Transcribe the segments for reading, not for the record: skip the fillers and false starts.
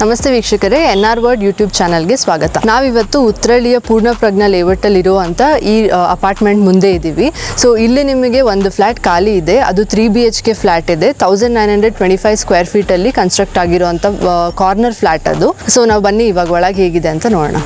ನಮಸ್ತೆ ವೀಕ್ಷಕರೇ, NR word YouTube ಚಾನಲ್ಗೆ ಸ್ವಾಗತ. ನಾವಿವತ್ತು ಉತ್ರಳ್ಳಿಯ ಪೂರ್ಣಪ್ರಜ್ಞಾ ಲೇಔಟಲ್ಲಿರುವಂಥ ಈ ಅಪಾರ್ಟ್ಮೆಂಟ್ ಮುಂದೆ ಇದ್ದೀವಿ. ಸೊ ಇಲ್ಲಿ ನಿಮಗೆ ಒಂದು ಫ್ಲ್ಯಾಟ್ ಖಾಲಿ ಇದೆ. ಅದು 3 BHK ಫ್ಲ್ಯಾಟ್ ಇದೆ. 1925 ಸ್ಕ್ವೇರ್ ಫೀಟಲ್ಲಿ ಕನ್ಸ್ಟ್ರಕ್ಟ್ ಆಗಿರುವಂಥ ಕಾರ್ನರ್ ಫ್ಲ್ಯಾಟ್ ಅದು. ಸೊ ನಾವು ಬನ್ನಿ ಇವಾಗ ಒಳಗೆ ಹೇಗಿದೆ ಅಂತ ನೋಡೋಣ.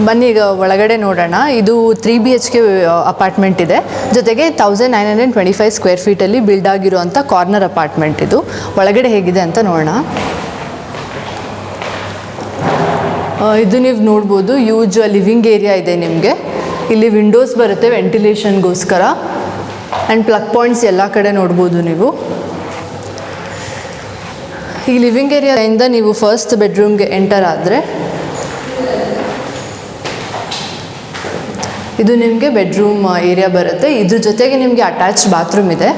ಬನ್ನಿ ಈಗ ಒಳಗಡೆ ನೋಡೋಣ. ಇದು 3 BHK ಅಪಾರ್ಟ್ಮೆಂಟ್ ಇದೆ. ಜೊತೆಗೆ 1925 ಸ್ಕ್ವೇರ್ ಫೀಟಲ್ಲಿ ಬಿಲ್ಡ್ ಆಗಿರುವಂಥ ಕಾರ್ನರ್ ಅಪಾರ್ಟ್ಮೆಂಟ್ ಇದು. ಒಳಗಡೆ ಹೇಗಿದೆ ಅಂತ ನೋಡೋಣ. ಇದು ನೀವು ನೋಡ್ಬೋದು, ಯೂಜ್ ಲಿವಿಂಗ್ ಏರಿಯಾ ಇದೆ ನಿಮಗೆ. ಇಲ್ಲಿ ವಿಂಡೋಸ್ ಬರುತ್ತೆ ವೆಂಟಿಲೇಷನ್ಗೋಸ್ಕರ. ಆ್ಯಂಡ್ ಪ್ಲಗ್ ಪಾಯಿಂಟ್ಸ್ ಎಲ್ಲ ಕಡೆ ನೋಡ್ಬೋದು ನೀವು. ಈ ಲಿವಿಂಗ್ ಏರಿಯಾದಿಂದ ನೀವು ಫಸ್ಟ್ ಬೆಡ್ರೂಮ್ಗೆ ಎಂಟರ್ ಆದರೆ ಇದು ನಿಮಗೆ ಬೆಡ್ರೂಮ್ ಏರಿಯಾ ಬರುತ್ತೆ. ಇದ್ರ ಜೊತೆಗೆ ನಿಮಗೆ ಅಟ್ಯಾಚ್ ಬಾತ್ರೂಮ್ ಇದೆ.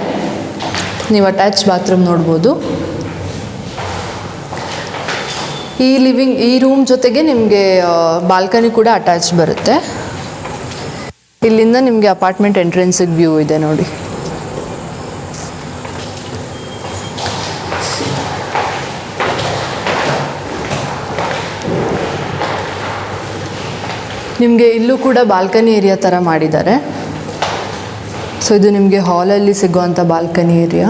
ನೀವು ಅಟ್ಯಾಚ್ ಬಾತ್ರೂಮ್ ನೋಡ್ಬೋದು. ಈ ರೂಮ್ ಜೊತೆಗೆ ನಿಮಗೆ ಬಾಲ್ಕನಿ ಕೂಡ ಅಟ್ಯಾಚ್ ಬರುತ್ತೆ. ಇಲ್ಲಿಂದ ನಿಮಗೆ ಅಪಾರ್ಟ್ಮೆಂಟ್ ಎಂಟ್ರೆನ್ಸಿಗೆ ವ್ಯೂ ಇದೆ ನೋಡಿ. ನಿಮಗೆ ಇಲ್ಲೂ ಕೂಡ ಬಾಲ್ಕನಿ ಏರಿಯಾ ಥರ ಮಾಡಿದ್ದಾರೆ. ಸೊ ಇದು ನಿಮಗೆ ಹಾಲಲ್ಲಿ ಸಿಗುವಂಥ ಬಾಲ್ಕನಿ ಏರಿಯಾ.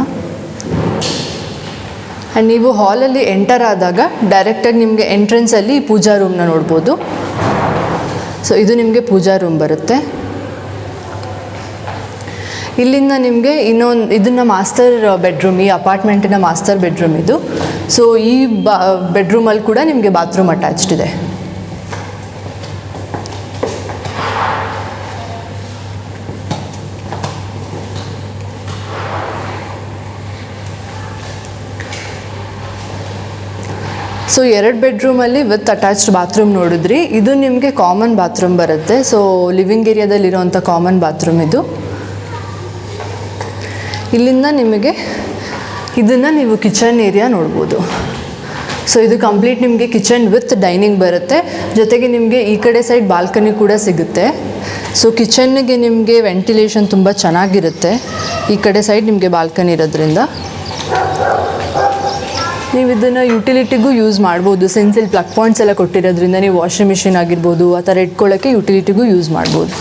ಆ್ಯಂಡ್ ನೀವು ಹಾಲಲ್ಲಿ ಎಂಟರ್ ಆದಾಗ ಡೈರೆಕ್ಟಾಗಿ ನಿಮಗೆ ಎಂಟ್ರೆನ್ಸಲ್ಲಿ ಪೂಜಾ ರೂಮ್ನ ನೋಡ್ಬೋದು. ಸೊ ಇದು ನಿಮಗೆ ಪೂಜಾ ರೂಮ್ ಬರುತ್ತೆ. ಇಲ್ಲಿಂದ ನಿಮಗೆ ಇದನ್ನು ಮಾಸ್ಟರ್ ಬೆಡ್ರೂಮ್, ಈ ಅಪಾರ್ಟ್ಮೆಂಟಿನ ಮಾಸ್ಟರ್ ಬೆಡ್ರೂಮ್ ಇದು. ಸೊ ಈ ಬೆಡ್ರೂಮಲ್ಲಿ ಕೂಡ ನಿಮಗೆ ಬಾತ್ರೂಮ್ ಅಟ್ಯಾಚ್ಡ್ ಇದೆ. ಸೊ 2 ಬೆಡ್ರೂಮಲ್ಲಿ ವಿತ್ ಅಟ್ಯಾಚ್ಡ್ ಬಾತ್ರೂಮ್ ನೋಡಿದ್ರಿ. ಇದು ನಿಮಗೆ ಕಾಮನ್ ಬಾತ್ರೂಮ್ ಬರುತ್ತೆ. ಸೊ ಲಿವಿಂಗ್ ಏರಿಯಾದಲ್ಲಿರುವಂಥ ಕಾಮನ್ ಬಾತ್ರೂಮ್ ಇದು. ಇಲ್ಲಿಂದ ನಿಮಗೆ ಇದನ್ನು ನೀವು ಕಿಚನ್ ಏರಿಯಾ ನೋಡ್ಬೋದು. ಸೊ ಇದು ಕಂಪ್ಲೀಟ್ ನಿಮಗೆ ಕಿಚನ್ ವಿತ್ ಡೈನಿಂಗ್ ಬರುತ್ತೆ. ಜೊತೆಗೆ ನಿಮಗೆ ಈ ಕಡೆ ಸೈಡ್ ಬಾಲ್ಕನಿ ಕೂಡ ಸಿಗುತ್ತೆ. ಸೊ ಕಿಚನ್ಗೆ ನಿಮಗೆ ವೆಂಟಿಲೇಷನ್ ತುಂಬ ಚೆನ್ನಾಗಿರುತ್ತೆ. ಈ ಕಡೆ ಸೈಡ್ ನಿಮಗೆ ಬಾಲ್ಕನಿ ಇರೋದ್ರಿಂದ ನೀವು ಇದನ್ನು ಯುಟಿಲಿಟಿಗೂ ಯೂಸ್ ಮಾಡ್ಬೋದು. ಸೆನ್ಸಿಲ್ ಪ್ಲಗ್ ಪಾಯಿಂಟ್ಸ್ ಎಲ್ಲ ಕೊಟ್ಟಿರೋದ್ರಿಂದ ನೀವು ವಾಷಿಂಗ್ ಮಿಷಿನ್ ಆಗಿರ್ಬೋದು ಆ ಥರ ಇಟ್ಕೊಳ್ಳೋಕ್ಕೆ ಯುಟಿಲಿಟಿಗೂ ಯೂಸ್ ಮಾಡ್ಬೋದು.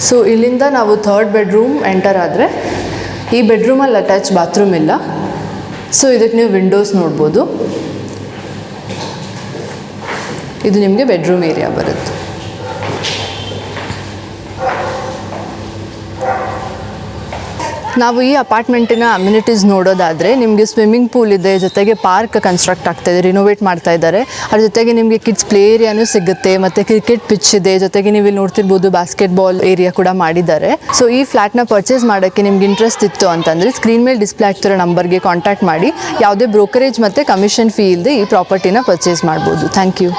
ಸೊ ಇಲ್ಲಿಂದ ನಾವು 3rd ಬೆಡ್ರೂಮ್ ಎಂಟರ್ ಆದರೆ ಈ ಬೆಡ್ರೂಮಲ್ಲಿ ಅಟ್ಯಾಚ್ ಬಾತ್ರೂಮ್ ಇಲ್ಲ. ಸೊ ಇದಕ್ಕೆ ನೀವು ವಿಂಡೋಸ್ ನೋಡ್ಬೋದು. ಇದು ನಿಮಗೆ ಬೆಡ್ರೂಮ್ ಏರಿಯಾ ಬರುತ್ತೆ. ನಾವು ಈ ಅಪಾರ್ಟ್ಮೆಂಟಿನ ಅಮ್ಯುನಿಟೀಸ್ ನೋಡೋದಾದರೆ ನಿಮಗೆ ಸ್ವಿಮ್ಮಿಂಗ್ ಪೂಲ್ ಇದೆ. ಜೊತೆಗೆ ಪಾರ್ಕ್ ಕನ್ಸ್ಟ್ರಕ್ಟ್ ಆಗ್ತಾಯಿದೆ, ರಿನೋವೇಟ್ ಮಾಡ್ತಾ ಇದ್ದಾರೆ. ಅದ್ರ ಜೊತೆಗೆ ನಿಮಗೆ ಕಿಡ್ಸ್ ಪ್ಲೇ ಏರಿಯಾನೂ ಸಿಗುತ್ತೆ. ಮತ್ತು ಕ್ರಿಕೆಟ್ ಪಿಚ್ ಇದೆ. ಜೊತೆಗೆ ನೀವು ಇಲ್ಲಿ ನೋಡ್ತಿರ್ಬೋದು ಬಾಸ್ಕೆಟ್ಬಾಲ್ ಏರಿಯಾ ಕೂಡ ಮಾಡಿದ್ದಾರೆ. ಸೊ ಈ ಫ್ಲ್ಯಾಟ್ನ ಪರ್ಚೇಸ್ ಮಾಡೋಕ್ಕೆ ನಿಮ್ಗೆ ಇಂಟ್ರೆಸ್ಟ್ ಇತ್ತು ಅಂತಂದರೆ ಸ್ಕ್ರೀನ್ ಮೇಲೆ ಡಿಸ್ಪ್ಲೇ ಆಗ್ತಿರೋ ನಂಬರ್ಗೆ ಕಾಂಟ್ಯಾಕ್ಟ್ ಮಾಡಿ ಯಾವುದೇ ಬ್ರೋಕರೇಜ್ ಮತ್ತು ಕಮಿಷನ್ ಫೀ ಇಲ್ಲದೆ ಈ ಪ್ರಾಪರ್ಟಿನ ಪರ್ಚೇಸ್ ಮಾಡ್ಬೋದು. Thank you.